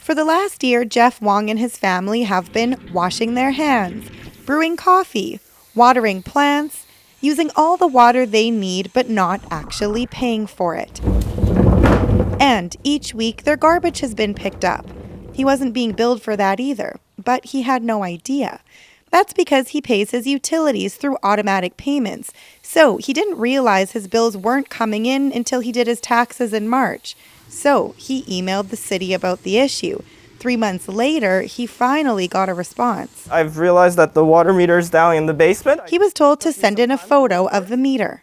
For the last year, Jeff Wong and his family have been washing their hands, brewing coffee, watering plants, using all the water they need but not actually paying for it. And each week, their garbage has been picked up. He wasn't being billed for that either, but he had no idea. That's because he pays his utilities through automatic payments, so he didn't realize his bills weren't coming in until he did his taxes in March. So he emailed the city about the issue. 3 months later, he finally got a response. I've realized that the water meter is down in the basement. He was told to send in a photo of the meter.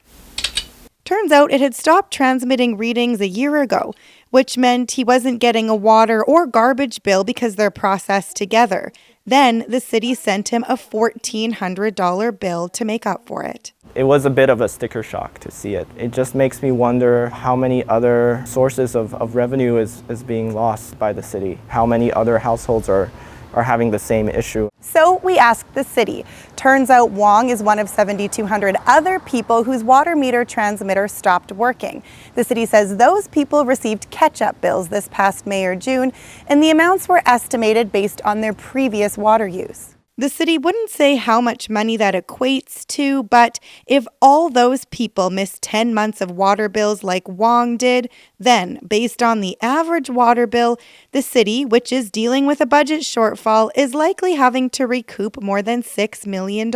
Turns out it had stopped transmitting readings a year ago, which meant he wasn't getting a water or garbage bill because they're processed together. Then the city sent him a $1,400 bill to make up for it. It was a bit of a sticker shock to see it. It just makes me wonder how many other sources of revenue is being lost by the city. How many other households are having the same issue. So we asked the city. Turns out Wong is one of 7,200 other people whose water meter transmitter stopped working. The city says those people received catch-up bills this past May or June, and the amounts were estimated based on their previous water use. The city wouldn't say how much money that equates to, but if all those people missed 10 months of water bills like Wong did, then, based on the average water bill, the city, which is dealing with a budget shortfall, is likely having to recoup more than $6 million.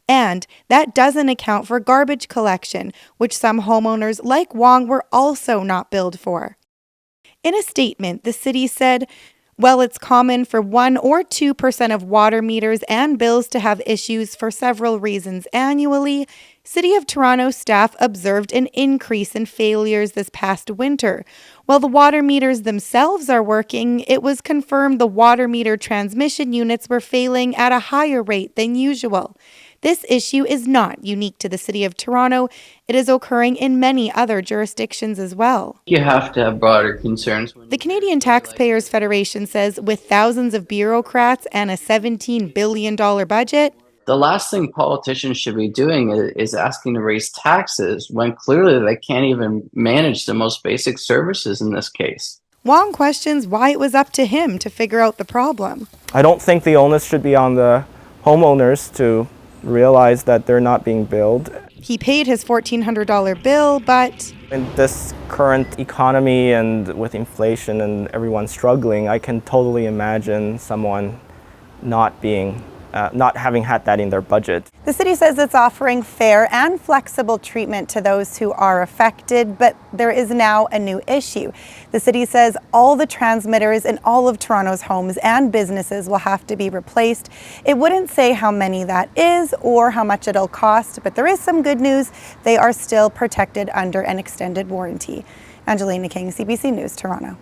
And that doesn't account for garbage collection, which some homeowners like Wong were also not billed for. In a statement, the city said, "Well, it's common for 1 or 2% of water meters and bills to have issues for several reasons annually. City of Toronto staff observed an increase in failures this past winter. While the water meters themselves are working, it was confirmed the water meter transmission units were failing at a higher rate than usual. This issue is not unique to the City of Toronto. It is occurring in many other jurisdictions as well." You have to have broader concerns. The Canadian Taxpayers Federation says with thousands of bureaucrats and a $17 billion budget, the last thing politicians should be doing is asking to raise taxes when clearly they can't even manage the most basic services in this case. Wong questions why it was up to him to figure out the problem. I don't think the onus should be on the homeowners to realize that they're not being billed. He paid his $1,400 bill, but In this current economy and with inflation and everyone struggling, I can totally imagine someone not having had that in their budget. the city says it's offering fair and flexible treatment to those who are affected, but there is now a new issue. The city says all the transmitters in all of Toronto's homes and businesses will have to be replaced. It wouldn't say how many that is or how much it'll cost, but there is some good news. They are still protected under an extended warranty. Angelina King, CBC News, Toronto.